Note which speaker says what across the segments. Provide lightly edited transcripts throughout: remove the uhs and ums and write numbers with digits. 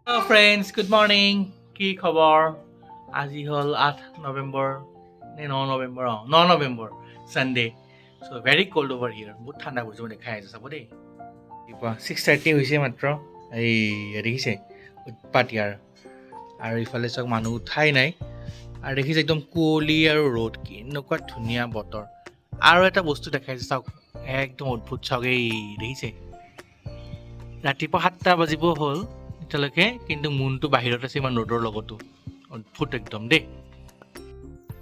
Speaker 1: Hello friends, good morning. কি খবৰ? আজি হ'ল 8 নৱেম্বৰ নে 9 November 9 November Sunday. So very cold over here. বহুত ঠাণ্ডা পৰিছে মই দেখাই আছো চাব দেই। ৰাতিপুৱা 6:30 হৈছে মাত্ৰ। এই দেখিছে উৎপাত ইয়াৰ। আৰু ইফালে চাওক মানুহ উঠাই নাই। আৰু দেখিছে একদম কুঁৱলী আৰু ৰ'দ কেনেকুৱা ধুনীয়া বতৰ। আৰু এটা বস্তু দেখাইছে চাওক একদম অদ্ভুত চাওক এই দেখিছে ৰাতিপুৱা 7টা বাজিব হ'ল এতিয়ালৈকে কিন্তু মুনটো বাহিৰত আছে ইমান ৰ'দৰ লগতো অদ্ভুত একদম দেই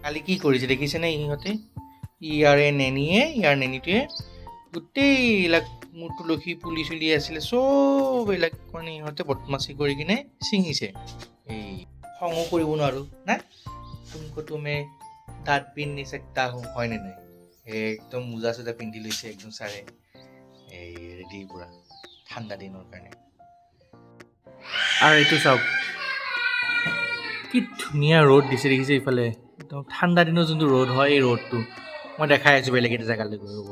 Speaker 1: কালি কি কৰিছে দেখিছেনে ইহঁতে ইয়াৰ নেনিটোৱে গোটেই এইবিলাক মোৰ তুলসী পুলি চুলি আছিলে চব এইবিলাক মানে ইহঁতে বদমাচি কৰি কিনে ছিঙিছে এই খঙো কৰিব নোৱাৰো না তুমকো তুমি দাঁত পিন নি सकता हूं হয়নে নাই একদম মোজা চোজা পিন্ধি লৈছে একদম চাৰে এই ৰেডি পুৰা ঠাণ্ডা দিনৰ কাৰণে আৰু এইটো চাওক কি ধুনীয়া ৰ'দ দিছে দেখিছে ইফালে একদম ঠাণ্ডা দিনৰ যোনটো ৰ'দ হয় এই ৰ'দটো মই দেখাই আছোঁ বেলেগ এটা জেগালৈ গৈ ৰ'ব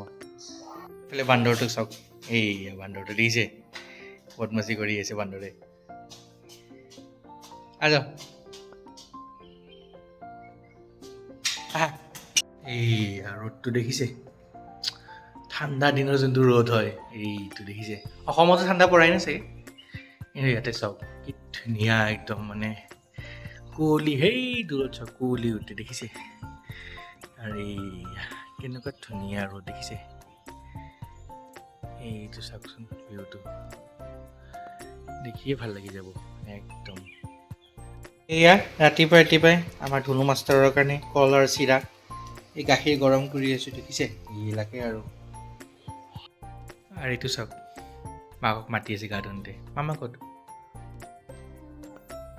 Speaker 1: ইফালে বান্দৰটো চাওক এই বান্দৰটো দেখিছে বদমাচি কৰি আছে বান্দৰে আহ এই ৰ'দটো দেখিছে ঠাণ্ডা দিনৰ যোনটো ৰ'দ হয় এইটো দেখিছে অসমতো ঠাণ্ডা পৰাই নাই চাগে কিন্তু ইয়াতে চাওক কি ধুনীয়া একদম মানে কুঁৱলী সেই দূৰত চাওক কুঁৱলী উঠে দেখিছে আৰু এই কেনেকুৱা ধুনীয়া ৰ'দ দেখিছে এইটো চাওকচোন ভিউটো দেখিয়ে ভাল লাগি যাব একদম এয়া ৰাতিপুৱাই আমাৰ ধুনু মাষ্টাৰৰ কাৰণে কল আৰু চিৰা এই গাখীৰ গৰম কৰি আছোঁ দেখিছে এইবিলাকে আৰু এইটো চাওক মাকক মাতি আছে গা ধুওঁতে মামা ক'ত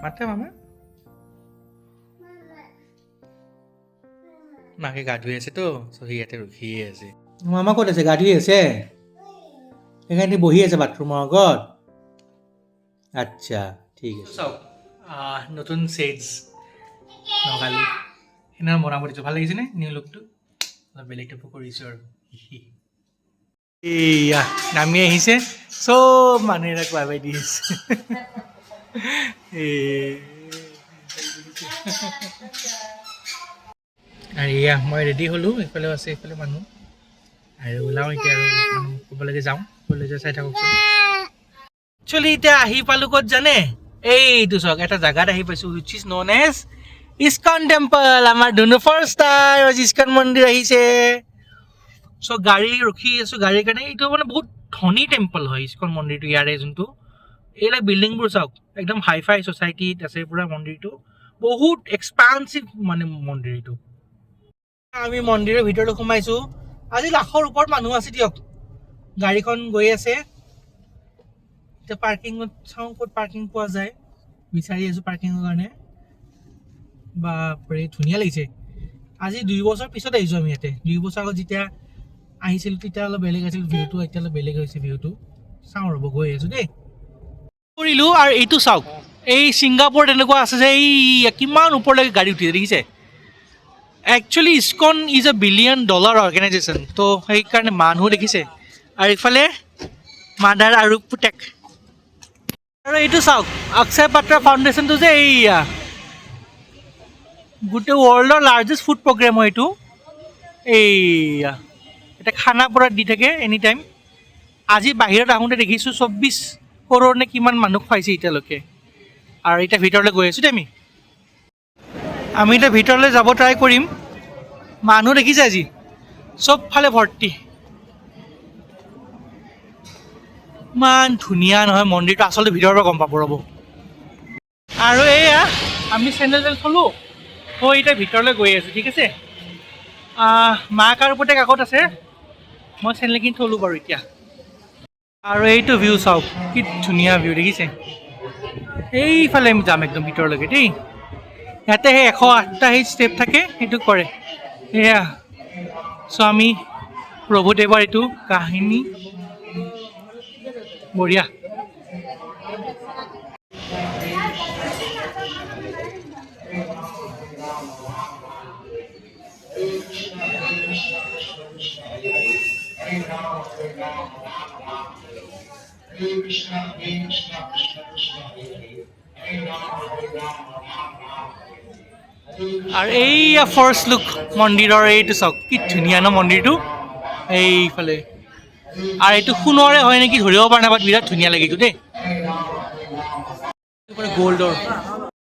Speaker 1: মাতে মামা মাকে গা ধুই আছে তো চ' সি ইয়াতে ৰখিয়ে আছে মামা ক'ত আছে গা ধুই আছে সেইকাৰণে বহি আছে বাথৰুমৰ আগত আচ্ছা ঠিক আছে চাওক নতুন ছেটছ লগালোঁ সেইদিনা বনাব দিছোঁ ভাল লাগিছেনে নিউ লুকটো অলপ বেলেগ টাইপৰ কৰিছোঁ আৰু এয়া নামি আহিছে চব মানুহে তাক বাই বাই দি আছে আৰু এয়া মই ৰেডি হ'লোঁ এইফালেও আছে এইফালে মানুহ আৰু ওলাওঁ এতিয়া আৰু ক'ৰবালৈকে যাওঁ কলেজে চাই থাকোঁচোন একচুৱেলি এতিয়া আহি পালোঁ ক'ত জানে এইটো চাওক এটা জেগাত আহি পাইছোঁ which is known as ISKCON temple আমাৰ ধুনু ফাৰ্ষ্ট টাইম আজি ইস্কন মন্দিৰ আহিছে চ' গাড়ী ৰখি আছোঁ গাড়ীৰ কাৰণে এইটো মানে বহুত ধনী টেম্পল হয় ইস্কন মন্দিৰটো ইয়াৰে যোনটো এইবিলাক বিল্ডিংবোৰ চাওক একদম হাই ফাই ছ'চাইটিত আছে পূৰা মন্দিৰটো বহুত এক্সপানচিভ মানে মন্দিৰ এইটো আমি মন্দিৰৰ ভিতৰলৈ সোমাইছোঁ আজি লাখৰ ওপৰত মানুহ আছে দিয়ক গাড়ীখন গৈ আছে এতিয়া পাৰ্কিঙত চাওঁ ক'ত পাৰ্কিং পোৱা যায় বিচাৰি আছোঁ পাৰ্কিঙৰ কাৰণে বাপৰে ধুনীয়া লাগিছে আজি 2 বছৰ পিছত আহিছোঁ আমি ইয়াতে 2 বছৰ আগত যেতিয়া আহিছিলোঁ তেতিয়া অলপ বেলেগ আছিল ভিউটো এতিয়া অলপ বেলেগ হৈছে ভিউটো চাওঁ ৰ'ব গৈ আছোঁ দেই কৰিলোঁ আৰু এইটো চাওক এই ছিংগাপুৰত এনেকুৱা আছে যে এই কিমান ওপৰলৈকে গাড়ী উঠিছে দেখিছে actually ISKCON is a $1 billion organisation তো সেইকাৰণে মানুহ দেখিছে আৰু ইফালে মাদাৰ আৰু পুতেক আৰু এইটো চাওক অক্ষয় পাত্ৰ ফাউণ্ডেশ্যনটো যে এইয়া গোটেই ৱৰ্ল্ডৰ লাৰ্জেষ্ট ফুড প্ৰগ্ৰেম হয় এইটো এইয়া এতিয়া খানা পূৰা দি থাকে এনি টাইম আজি বাহিৰত আহোঁতে দেখিছোঁ 24 কৰোৰ নে কিমান মানুহ খুৱাইছে এতিয়ালৈকে আৰু এতিয়া ভিতৰলৈ গৈ আছোঁ দেই আমি এতিয়া ভিতৰলৈ যাব ট্ৰাই কৰিম মানুহ দেখিছে আজি চবফালে ভৰ্তি ইমান ধুনীয়া নহয় মন্দিৰটো আচলতে ভিতৰৰ পৰা গম পাব ৰ'ব আৰু এয়া আমি চেণ্ডেল থলোঁ ত' এতিয়া ভিতৰলৈ গৈ আছোঁ ঠিক আছে মাক আৰু পুতেক আগত আছে মই চেণ্ডেলখিনি থলোঁ বাৰু এতিয়া আৰু এইটো ভিউ চাওক কি ধুনীয়া ভিউ দেখিছে এইফালে আমি যাম একদম ভিতৰলৈকে দেই ইয়াতে সেই 108টা সেই ষ্টেপ থাকে সেইটো কৰে এয়া চ' আমি প্ৰভুদেৱৰ এইটো কাহিনী বঢ়িয়া আৰু এইয়া ফাৰ্ষ্ট লুক মন্দিৰৰ এইটো চাওক কি ধুনীয়া ন মন্দিৰটো এইফালে আৰু এইটো সোণৰে হয় নেকি ধৰিব পৰা নাই বাট বিৰাট ধুনীয়া লাগে এইটো দেই গ'ল্ডৰ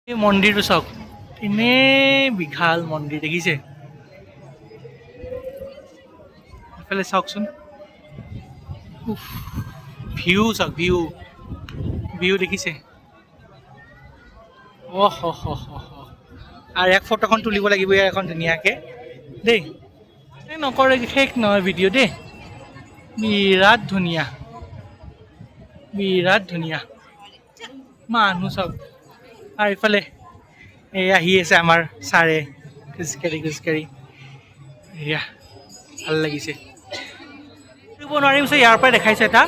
Speaker 1: এই মন্দিৰটো চাওক এনেই বিশাল মন্দিৰ দেখিছে এইফালে চাওকচোন ভিউ চাওক ভিউ দেখিছে অহ আৰু এক ফটোখন তুলিব লাগিব ইয়াৰ এখন ধুনীয়াকৈ দেই এই নকৰে শেষ নহয় ভিডিঅ' দেই বিৰাট ধুনীয়া মানুহ চাওক আৰু এইফালে এই আহি আছে আমাৰ ছাৰে খোজকাঢ়ি এয়া ভাল লাগিছে কৰিব নোৱাৰিম চাগে ইয়াৰ পৰাই দেখাইছে এটা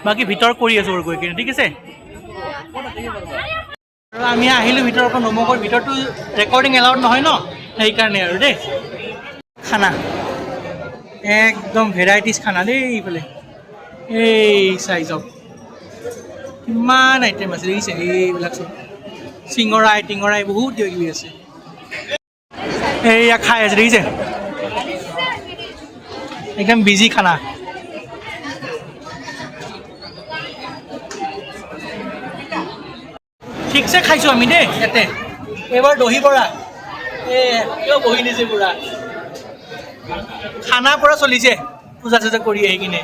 Speaker 1: বাকী ভিতৰ কৰি আছোঁ আৰু গৈ কিনে ঠিক আছে আৰু আমি আহিলোঁ ভিতৰৰ পৰা নমকৰ ভিতৰতো ৰেকৰ্ডিং এলাউড নহয় ন সেইকাৰণে আৰু দেই খানা একদম ভেৰাইটিজ খানা দেই এইফালে এই চাই যাওক কিমান আইটেম আছে দেখিছে এইবিলাক চব চিঙৰাই টিঙৰাই বহুত কিবা কিবি আছে এইয়া খাই আছে দেখিছে একদম বিজি খানা ঠিকছে খাইছোঁ আমি দেই ইয়াতে এইবাৰ দহি বৰা কিয় বহি নিছে পুৰা খানাৰ পৰা চলিছে পূজা চূজা কৰি আহি কিনে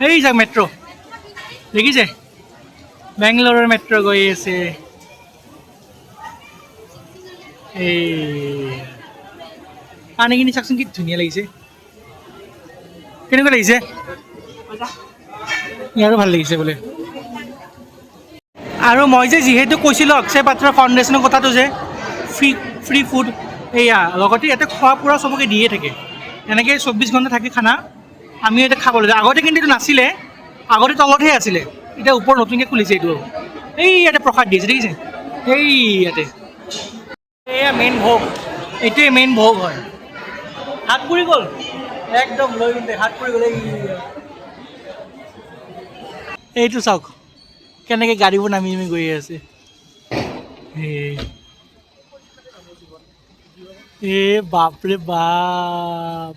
Speaker 1: এই যাক মেট্ৰ' দেখিছে বেংগলোৰৰ মেট্ৰ' গৈ আছে এই পানীখিনি চাওকচোন কি ধুনীয়া লাগিছে কেনেকুৱা লাগিছে ইয়াৰো ভাল লাগিছে বোলে আৰু মই যে যিহেতু কৈছিলোঁ অক্ষয় পাত্ৰৰ ফাউণ্ডেশ্যনৰ কথাটো যে ফ্ৰী ফুড এয়া লগতে ইয়াতে খোৱা পুৰা চবকে দিয়ে থাকে এনেকৈ 24 ঘণ্টা থাকে খানা আমি ইয়াতে খাবলৈ যাওঁ আগতে কিন্তু এইটো নাছিলে আগতে তলতহে আছিলে এতিয়া ওপৰত নতুনকৈ খুলিছে এইটো এই ইয়াতে প্ৰসাদ দিছে দেখিছে এই ইয়াতে এয়া মেইন ভোগ এইটোৱে মেইন ভোগ হয় হাত পুৰি গ'ল একদম লৈ পিনে হাত পুৰি গ'ল এইটো চাওক কেনেকৈ গাড়ীবোৰ নামি গৈ আছে বাপৰে বাপ